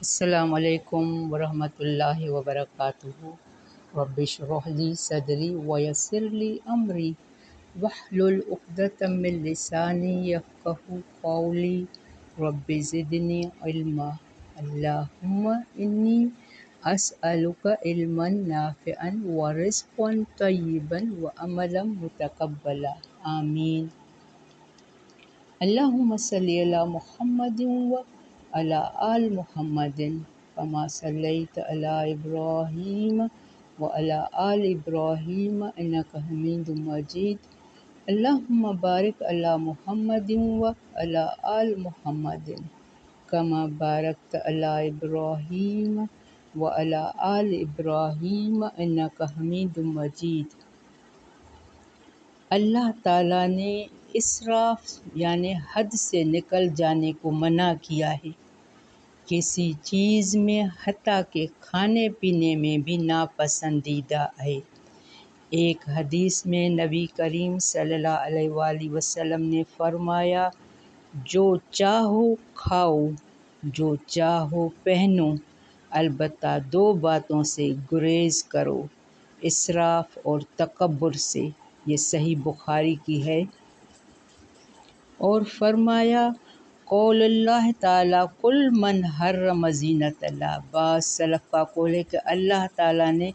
السلام علیکم ورحمۃ اللہ وبرکاتہ۔ رب اشرح لی صدری ویسر لی امری واحلل عقدۃ من لسانی یفقہوا قولی رب زدنی علما۔ اللہم انی اسألک علما نافعا ورزقا طیبا وعملا متقبلا، آمین۔ اللہم صلی علی محمد وعلی آل محمد کما صلیت علی ابراہیم وعلی آل ابراہیم انک حمید مجید۔ اللہم بارک علی محمد وعلی آل محمد کما بارکت علی ابراہیم وعلی آل ابراہیم انک حمید مجید۔ اللہ تعالیٰ نے اسراف یعنی حد سے نکل جانے کو منع کیا ہے، کسی چیز میں حتیٰ کہ کھانے پینے میں بھی ناپسندیدہ ہے۔ ایک حدیث میں نبی کریم صلی اللہ علیہ وآلہ وسلم نے فرمایا، جو چاہو کھاؤ، جو چاہو پہنو، البتہ دو باتوں سے گریز کرو، اسراف اور تکبر سے۔ یہ صحیح بخاری کی ہے۔ اور فرمایا، قول اللہ تعالیٰ قل من حرم زینت اللہ۔ بعض سلف کا قول ہے کہ اللہ تعالیٰ نے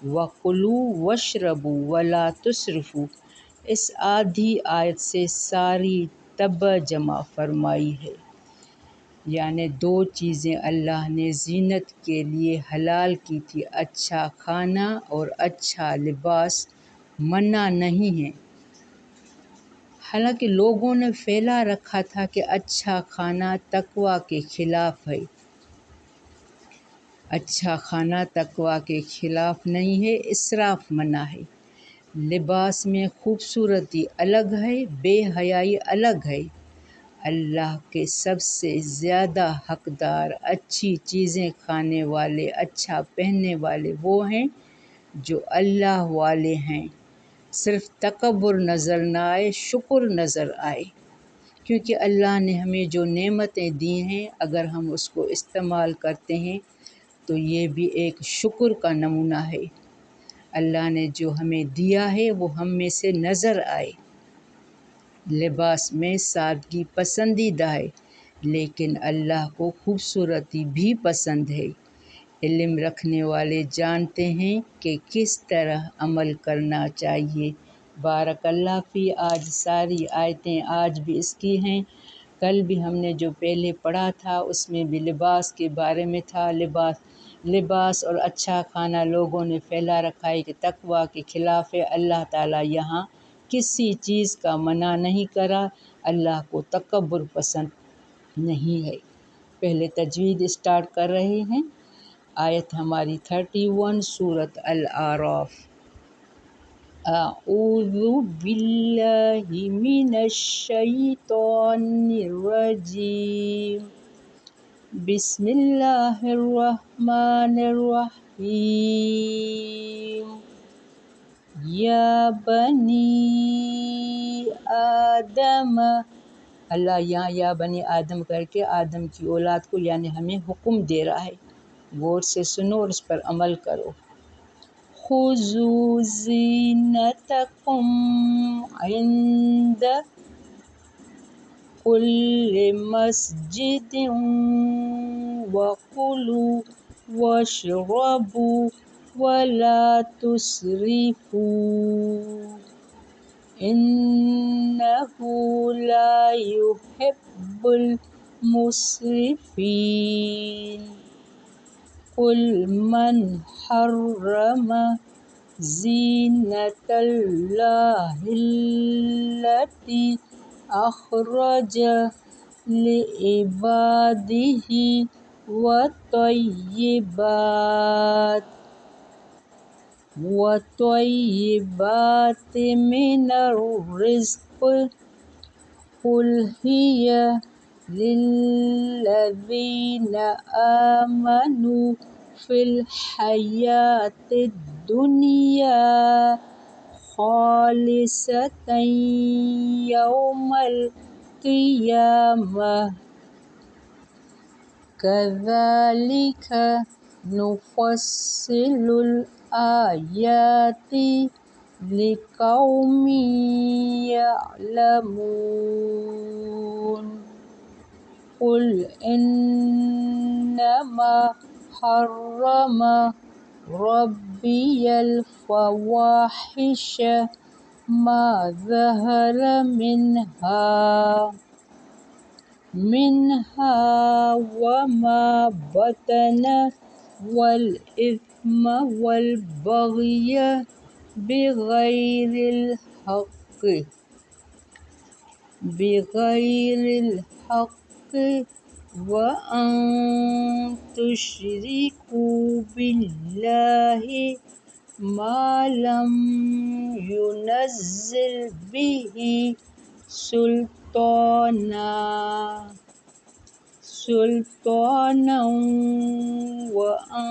وَكُلُوا وَاشْرَبُوا وَلَا تُسْرِفُوا اس آدھی آیت سے ساری تبع جمع فرمائی ہے، یعنی دو چیزیں اللہ نے زینت کے لیے حلال کی تھی، اچھا کھانا اور اچھا لباس، منع نہیں ہے۔ حالانکہ لوگوں نے پھیلا رکھا تھا کہ اچھا کھانا تقویٰ کے خلاف ہے۔ اچھا کھانا تقویٰ کے خلاف نہیں ہے، اسراف منع ہے۔ لباس میں خوبصورتی الگ ہے، بے حیائی الگ ہے۔ اللہ کے سب سے زیادہ حقدار اچھی چیزیں کھانے والے، اچھا پہننے والے وہ ہیں جو اللہ والے ہیں۔ صرف تکبر نظر نہ آئے، شکر نظر آئے، کیونکہ اللہ نے ہمیں جو نعمتیں دی ہیں اگر ہم اس کو استعمال کرتے ہیں تو یہ بھی ایک شکر کا نمونہ ہے۔ اللہ نے جو ہمیں دیا ہے وہ ہم میں سے نظر آئے۔ لباس میں سادگی پسندیدہ ہے، لیکن اللہ کو خوبصورتی بھی پسند ہے۔ علم رکھنے والے جانتے ہیں کہ کس طرح عمل کرنا چاہیے۔ بارک اللہ فی۔ آج ساری آیتیں آج بھی اس کی ہیں۔ کل بھی ہم نے جو پہلے پڑھا تھا اس میں بھی لباس کے بارے میں تھا۔ لباس اور اچھا کھانا لوگوں نے پھیلا رکھا ہے کہ تقویٰ کے خلاف ہے۔ اللہ تعالیٰ یہاں کسی چیز کا منع نہیں کرا۔ اللہ کو تکبر پسند نہیں ہے۔ پہلے تجوید اسٹارٹ کر رہے ہیں۔ آیت ہماری 31 سورۃ الاعراف۔ اعوذ باللہ من الشیطان الرجیم، بسم اللہ الرحمن الرحیم۔ یا بنی آدم، اللہ یہاں یا بنی آدم کر کے آدم کی اولاد کو یعنی ہمیں حکم دے رہا ہے، غور سے سنو اور اس پر عمل کرو۔ خذوا زینتکم عند کل مسجد وکلوا واشربوا ولا تسرفوا انہ لا يحب المسرفین۔ قل من حرم زینت اللہ التی اخرج لعبادہ والطیبات من الرزق قل ہی للذین آمنوا فی الحیاۃ الدنیا خالصۃ یوم القیامہ۔ كذلك نفصل الآيات لقوم يعلمون قل إنما حرم ربي الفواحش ما ظهر منها وما بطن والإثم والبغي بغير الحق وأن تشركوا بالله ما لم ينزل به سلطانا وأن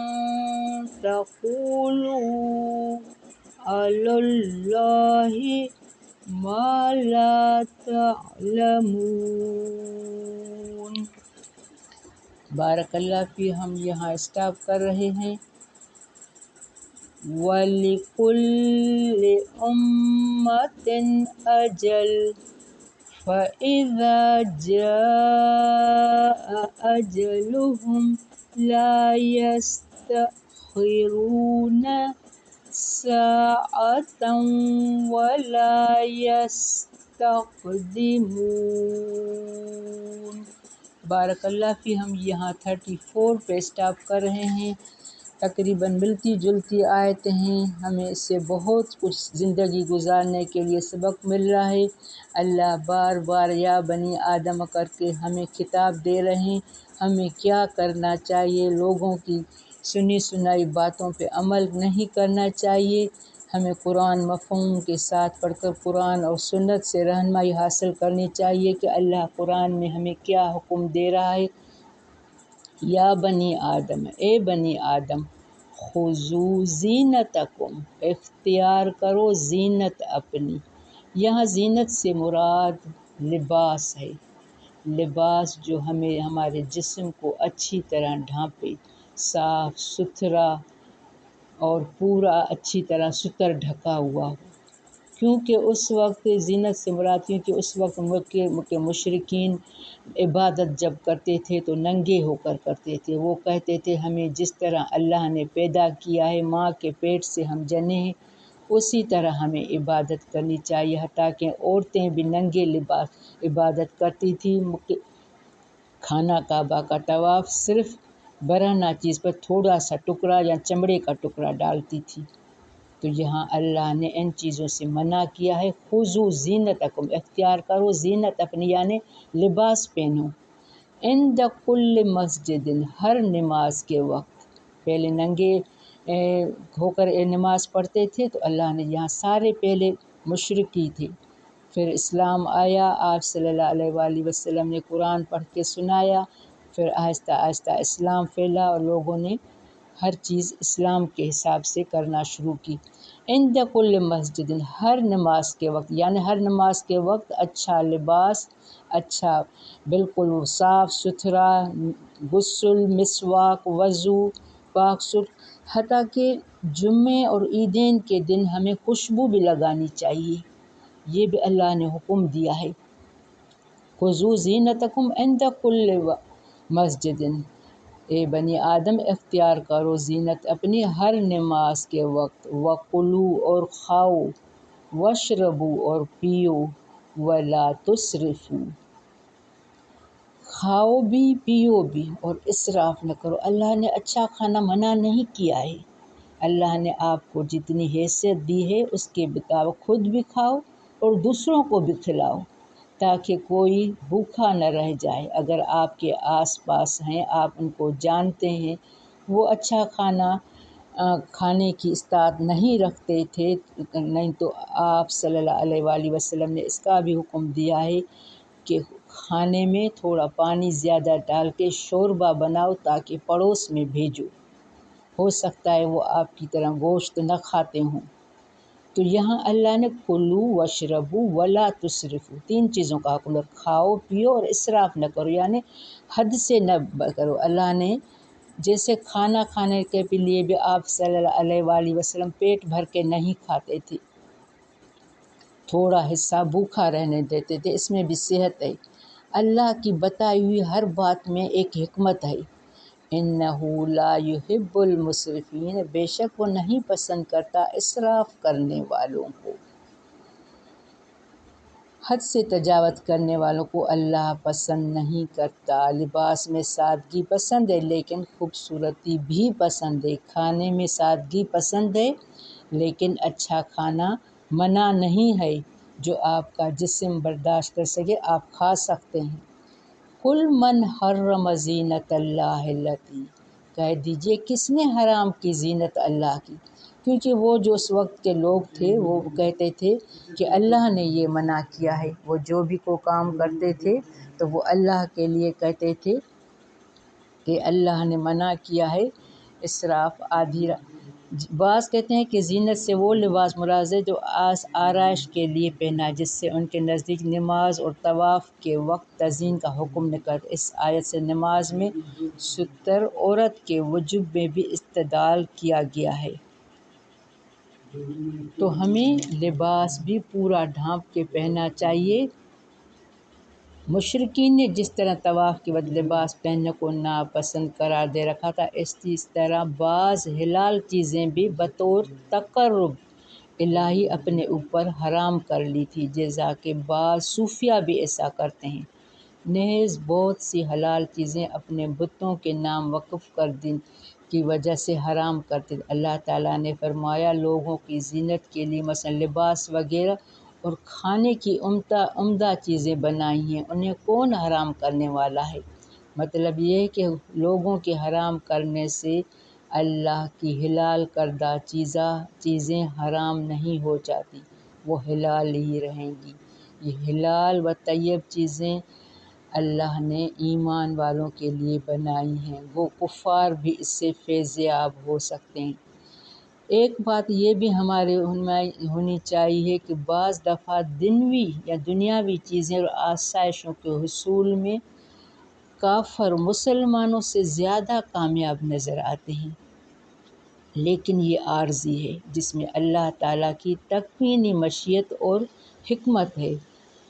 تقولوا على الله ما لا تعلمون۔ بارک اللہ فی، ہم یہاں اسٹاپ کر رہے ہیں۔ وَلِكُلِّ أُمَّةٍ أَجَلٌ فَإِذَا جَاءَ أَجَلُهُمْ لَا يَسْتَأْخِرُونَ سَاعَةً وَلَا يَسْتَقْدِمُونَ۔ بارک اللہ فی، ہم یہاں 34 پہ اسٹاپ کر رہے ہیں۔ تقریباً ملتی جلتی آیتیں ہیں، ہمیں اس سے بہت کچھ زندگی گزارنے کے لیے سبق مل رہا ہے۔ اللہ بار بار یا بنی آدم کر کے ہمیں خطاب دے رہے ہیں، ہمیں کیا کرنا چاہیے، لوگوں کی سنی سنائی باتوں پہ عمل نہیں کرنا چاہیے، ہمیں قرآن مفہوم کے ساتھ پڑھ کر قرآن اور سنت سے رہنمائی حاصل کرنی چاہیے کہ اللہ قرآن میں ہمیں کیا حکم دے رہا ہے۔ یا بنی آدم، اے بنی آدم، خذوا زینتکم، اختیار کرو زینت اپنی۔ یہاں زینت سے مراد لباس ہے، لباس جو ہمیں ہمارے جسم کو اچھی طرح ڈھانپے، صاف ستھرا اور پورا اچھی طرح ستر ڈھکا ہوا ہو۔ کیونکہ اس وقت زینت سے مراد، کیونکہ اس وقت مکہ مشرکین عبادت جب کرتے تھے تو ننگے ہو کر کرتے تھے۔ وہ کہتے تھے ہمیں جس طرح اللہ نے پیدا کیا ہے، ماں کے پیٹ سے ہم جنے ہیں، اسی طرح ہمیں عبادت کرنی چاہیے۔ حتیٰ کہ عورتیں بھی ننگے لباس عبادت کرتی تھیں۔ خانہ کعبہ کا طواف صرف برہنہ چیز پر تھوڑا سا ٹکڑا یا چمڑے کا ٹکڑا ڈالتی تھی۔ تو یہاں اللہ نے ان چیزوں سے منع کیا ہے۔ خذوا زینتکم، اختیار کرو زینت اپنی، یعنی لباس پہنو۔ عند کل مسجد، ہر نماز کے وقت۔ پہلے ننگے ہو کر نماز پڑھتے تھے تو اللہ نے یہاں سارے پہلے مشرکی تھے، پھر اسلام آیا، آپ صلی اللہ علیہ وآلہ وسلم نے قرآن پڑھ کے سنایا، پھر آہستہ آہستہ اسلام پھیلا اور لوگوں نے ہر چیز اسلام کے حساب سے کرنا شروع کی۔ عند کل مسجد، ہر نماز کے وقت، یعنی ہر نماز کے وقت اچھا لباس، اچھا بالکل صاف ستھرا، غسل، مسواک، وضو، پاک صورت۔ حتیٰ کہ جمعے اور عیدین کے دن ہمیں خوشبو بھی لگانی چاہیے، یہ بھی اللہ نے حکم دیا ہے۔ خذوا زینتکم عند کل مسجد، اے بنی آدم اختیار کرو زینت اپنی ہر نماز کے وقت۔ وَکُلُوا، اور کھاؤ، وَاشْرَبُوا، اور پیو، وَلَا تُسْرِفُوا، کھاؤ بھی پیو بھی اور اسراف نہ کرو۔ اللہ نے اچھا کھانا منع نہیں کیا ہے، اللہ نے آپ کو جتنی حیثیت دی ہے اس کے مطابق خود بھی کھاؤ اور دوسروں کو بھی کھلاؤ، تاکہ کوئی بھوکا نہ رہ جائے۔ اگر آپ کے آس پاس ہیں، آپ ان کو جانتے ہیں، وہ اچھا کھانا کھانے کی استطاعت نہیں رکھتے تھے، نہیں تو آپ صلی اللہ علیہ وآلہ وسلم نے اس کا بھی حکم دیا ہے کہ کھانے میں تھوڑا پانی زیادہ ڈال کے شوربہ بناؤ تاکہ پڑوس میں بھیجو، ہو سکتا ہے وہ آپ کی طرح گوشت نہ کھاتے ہوں۔ تو یہاں اللہ نے کلو وشربو ولا تسرفو 3 چیزوں کا حکم ہے، کھاؤ پیو اور اسراف نہ کرو، یعنی حد سے نہ کرو۔ اللہ نے جیسے کھانا کھانے کے لیے بھی آپ صلی اللہ علیہ وآلہ وسلم پیٹ بھر کے نہیں کھاتے تھے، تھوڑا حصہ بھوکا رہنے دیتے تھے، اس میں بھی صحت ہے۔ اللہ کی بتائی ہوئی ہر بات میں ایک حکمت ہے۔ انہ لا یحب المسرفین، بے شک وہ نہیں پسند کرتا اسراف کرنے والوں کو، حد سے تجاوز کرنے والوں کو اللہ پسند نہیں کرتا۔ لباس میں سادگی پسند ہے لیکن خوبصورتی بھی پسند ہے، کھانے میں سادگی پسند ہے لیکن اچھا کھانا منع نہیں ہے، جو آپ کا جسم برداشت کر سکے آپ کھا سکتے ہیں۔ قل من حرم زینت اللہ التی، کہہ دیجئے کس نے حرام کی زینت اللہ کی، کیونکہ وہ جو اس وقت کے لوگ تھے وہ کہتے تھے کہ اللہ نے یہ منع کیا ہے، وہ جو بھی کو کام کرتے تھے تو وہ اللہ کے لیے کہتے تھے کہ اللہ نے منع کیا ہے اسراف آدھی۔ بعض کہتے ہیں کہ زینت سے وہ لباس مراد ہے جو آرائش کے لیے پہنا، جس سے ان کے نزدیک نماز اور طواف کے وقت تزئین کا حکم نہ کرتا۔ اس آیت سے نماز میں ستر عورت کے وجوب میں بھی استدلال کیا گیا ہے۔ تو ہمیں لباس بھی پورا ڈھانپ کے پہننا چاہیے۔ مشرکین نے جس طرح طواف کے وقت لباس پہننے کو ناپسند قرار دے رکھا تھا، اس طرح بعض حلال چیزیں بھی بطور تقرب الہی اپنے اوپر حرام کر لی تھی، جیسا کہ بعض صوفیہ بھی ایسا کرتے ہیں۔ نیز بہت سی حلال چیزیں اپنے بتوں کے نام وقف کر دین کی وجہ سے حرام کرتے۔ اللہ تعالیٰ نے فرمایا لوگوں کی زینت کے لیے مثلا لباس وغیرہ اور کھانے کی عمدہ چیزیں بنائی ہیں، انہیں کون حرام کرنے والا ہے؟ مطلب یہ ہے کہ لوگوں کے حرام کرنے سے اللہ کی حلال کردہ چیزیں حرام نہیں ہو جاتی، وہ حلال ہی رہیں گی۔ یہ حلال و طیب چیزیں اللہ نے ایمان والوں کے لیے بنائی ہیں، وہ کفار بھی اس سے فیض یاب ہو سکتے ہیں۔ ایک بات یہ بھی ہمارے ہونی چاہیے کہ بعض دفعہ دنیوی یا دنیاوی چیزیں اور آسائشوں کے حصول میں کافر مسلمانوں سے زیادہ کامیاب نظر آتے ہیں، لیکن یہ عارضی ہے جس میں اللہ تعالیٰ کی تکوینی مشیت اور حکمت ہے۔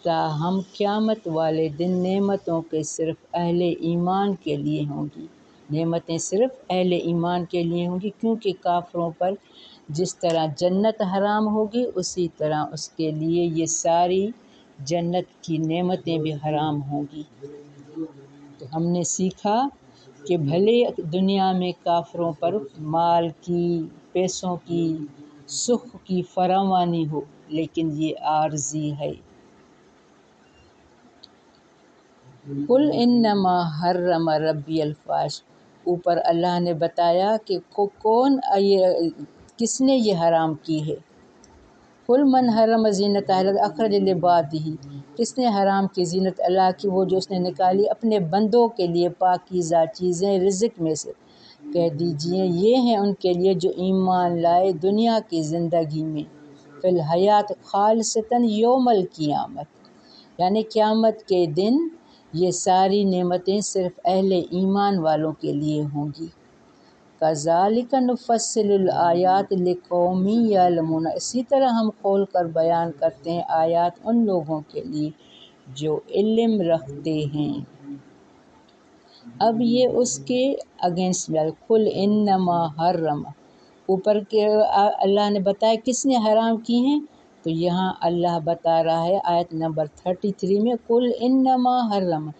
تاہم قیامت والے دن نعمتوں کے صرف اہل ایمان کے لیے ہوں گی، نعمتیں صرف اہل ایمان کے لیے ہوں گی، کیونکہ کافروں پر جس طرح جنت حرام ہوگی اسی طرح اس کے لیے یہ ساری جنت کی نعمتیں بھی حرام ہوں گی۔ تو ہم نے سیکھا کہ بھلے دنیا میں کافروں پر مال کی، پیسوں کی، سکھ کی فراوانی ہو، لیکن یہ عارضی ہے۔ قل انما حرم ربی الفواحش، اوپر اللہ نے بتایا کہ کس نے یہ حرام کی ہے۔ قل من حرم زینت اللہ اخرج لعبادہ، کس نے حرام کی زینت اللہ کی، وہ جو اس نے نکالی اپنے بندوں کے لیے پاکیزہ چیزیں رزق میں سے۔ کہہ دیجئے یہ ہیں ان کے لیے جو ایمان لائے دنیا کی زندگی میں، فی الحیات خالصتاً یوم القیامت، یعنی قیامت کے دن یہ ساری نعمتیں صرف اہل ایمان والوں کے لیے ہوں گی۔ کذالک نفصل الآیات لقوم یعلمون، اسی طرح ہم کھول کر بیان کرتے ہیں آیات ان لوگوں کے لیے جو علم رکھتے ہیں۔ اب یہ اس کے اگینسٹ میں قل انما حرم، اوپر کے اللہ نے بتایا کس نے حرام کی ہیں، تو یہاں اللہ بتا رہا ہے آیت نمبر 33 میں قل انما حرم،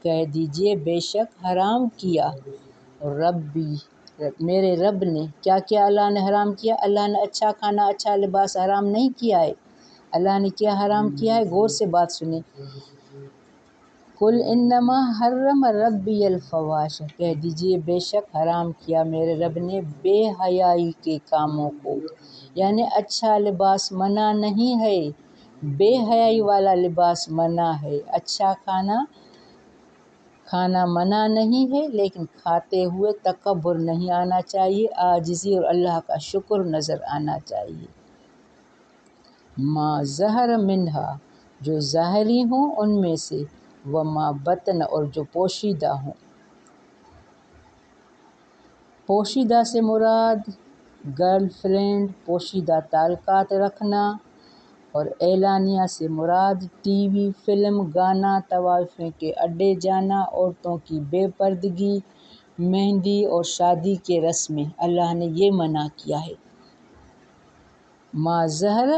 کہہ دیجئے بے شک حرام کیا ربی، میرے رب نے۔ کیا کیا اللہ نے حرام کیا؟ اللہ نے اچھا کھانا اچھا لباس حرام نہیں کیا ہے۔ اللہ نے کیا حرام کیا ہے؟ غور سے بات سنیں۔ قل انما حرم ربی الفواحش، کہہ دیجئے بے شک حرام کیا میرے رب نے بے حیائی کے کاموں کو، یعنی اچھا لباس منع نہیں ہے، بے حیائی والا لباس منع ہے۔ اچھا کھانا منع نہیں ہے، لیکن کھاتے ہوئے تکبر نہیں آنا چاہیے، عاجزی اور اللہ کا شکر نظر آنا چاہیے۔ ما ظہر منہا جو ظاہری ہوں ان میں سے، وما بطن اور جو پوشیدہ ہوں۔ پوشیدہ سے مراد گرل فرینڈ، پوشیدہ تعلقات رکھنا، اور اعلانیہ سے مراد ٹی وی، فلم، گانا، طوائفوں کے اڈے جانا، عورتوں کی بے پردگی، مہندی اور شادی کے رسمیں۔ اللہ نے یہ منع کیا ہے۔ ما ظہر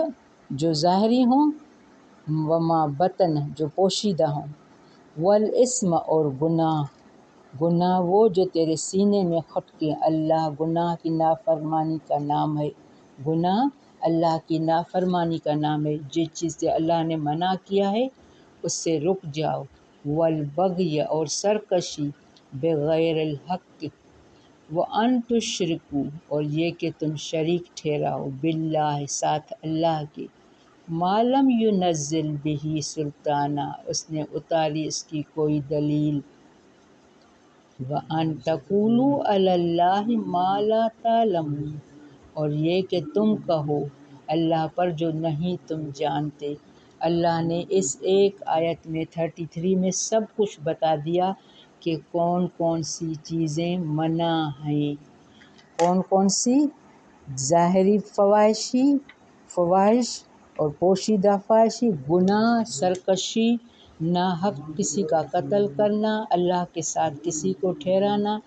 جو ظاہری ہوں، وما بطن جو پوشیدہ ہوں، والاسم اور گناہ، گناہ وہ جو تیرے سینے میں کھٹکیں۔ اللہ گناہ کی نافرمانی کا نام ہے۔ گناہ اللہ کی نافرمانی کا نام ہے۔ جس چیز سے اللہ نے منع کیا ہے اس سے رک جاؤ۔ والبغی اور سرکشی، بغیر الحق، وان تشرکوا اور یہ کہ تم شریک ٹھہراؤ، باللہ ساتھ اللہ کے، ما لم ینزل بہ سلطانہ اس نے اتاری اس کی کوئی دلیل، وان تقولوا علی اللہ ما لا تعلمون اور یہ کہ تم کہو اللہ پر جو نہیں تم جانتے۔ اللہ نے اس ایک آیت میں 33 میں سب کچھ بتا دیا کہ کون کون سی چیزیں منع ہیں، کون کون سی ظاہری فواہش اور پوشیدہ فحاشی، گناہ، سرکشی، ناحق کسی کا قتل کرنا، اللہ کے ساتھ کسی کو ٹھہرانا،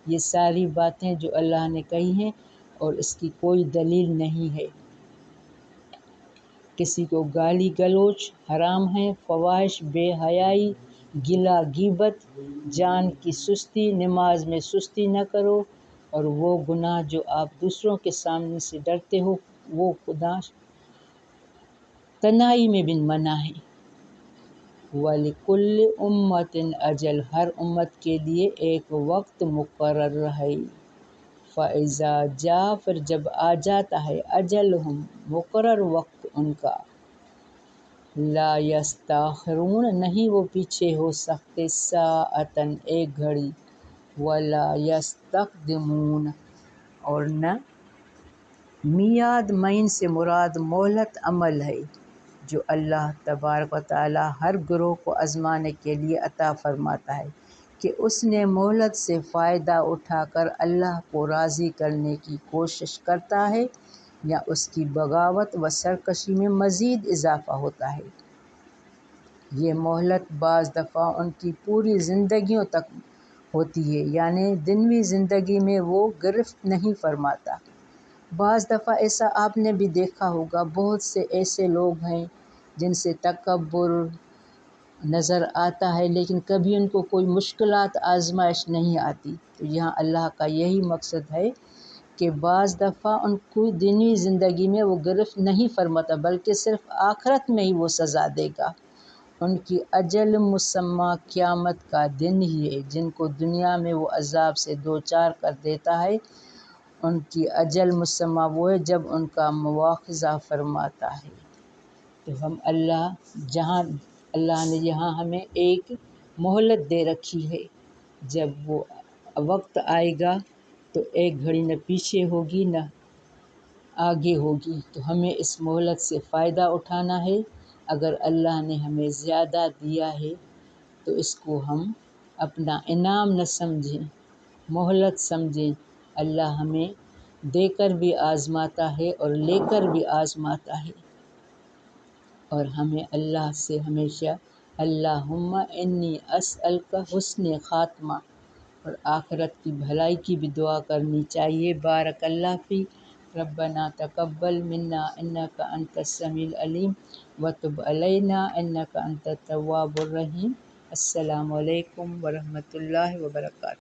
یہ ساری باتیں جو اللہ نے کہی ہیں اور اس کی کوئی دلیل نہیں ہے۔ کسی کو گالی گلوچ حرام ہے، فواہش، بے حیائی، گلہ غیبت، جان کی سستی، نماز میں سستی نہ کرو، اور وہ گناہ جو آپ دوسروں کے سامنے سے ڈرتے ہو وہ گناہ تنہائی میں بھی منع ہے۔ وَلِكُلِّ أُمَّةٍ أَجَلٌ ہر امت کے لیے ایک وقت مقرر ہے۔ فَإِذَا جَاءَ پھر جب آ جاتا ہے أَجَلُهُمْ مقرر وقت ان کا، لا يستأخرون نہیں وہ پیچھے ہو سکتے، ساعتاً ایک گھڑی، ولا يستقدمون اور نہ میعاد۔ معین سے مراد مہلت عمل ہے جو اللہ تبارک و تعالی ہر گروہ کو آزمانے کے لیے عطا فرماتا ہے کہ اس نے مہلت سے فائدہ اٹھا کر اللہ کو راضی کرنے کی کوشش کرتا ہے یا اس کی بغاوت و سرکشی میں مزید اضافہ ہوتا ہے۔ یہ مہلت بعض دفعہ ان کی پوری زندگیوں تک ہوتی ہے، یعنی دنوی زندگی میں وہ گرفت نہیں فرماتا۔ بعض دفعہ ایسا آپ نے بھی دیکھا ہوگا، بہت سے ایسے لوگ ہیں جن سے تکبر نظر آتا ہے لیکن کبھی ان کو کوئی مشکلات آزمائش نہیں آتی۔ تو یہاں اللہ کا یہی مقصد ہے کہ بعض دفعہ ان کو دینی زندگی میں وہ گرفت نہیں فرماتا بلکہ صرف آخرت میں ہی وہ سزا دے گا۔ ان کی اجل مسمى قیامت کا دن ہی ہے۔ جن کو دنیا میں وہ عذاب سے دوچار کر دیتا ہے ان کی اجل مسمى وہ ہے جب ان کا مواخذہ فرماتا ہے۔ تو ہم جہاں اللہ نے یہاں ہمیں ایک مہلت دے رکھی ہے، جب وہ وقت آئے گا تو ایک گھڑی نہ پیچھے ہوگی نہ آگے ہوگی، تو ہمیں اس مہلت سے فائدہ اٹھانا ہے۔ اگر اللہ نے ہمیں زیادہ دیا ہے تو اس کو ہم اپنا انعام نہ سمجھیں، مہلت سمجھیں۔ اللہ ہمیں دے کر بھی آزماتا ہے اور لے کر بھی آزماتا ہے، اور ہمیں اللہ سے ہمیشہ اللہم انی اسألک حسن خاتمہ اور آخرت کی بھلائی کی بھی دعا کرنی چاہیے۔ بارک اللہ فی ربنا تقبل منا انک انت السمیع العلیم وتب علینا انک انت التواب الرحیم۔ السلام علیکم ورحمۃ اللہ وبرکاتہ۔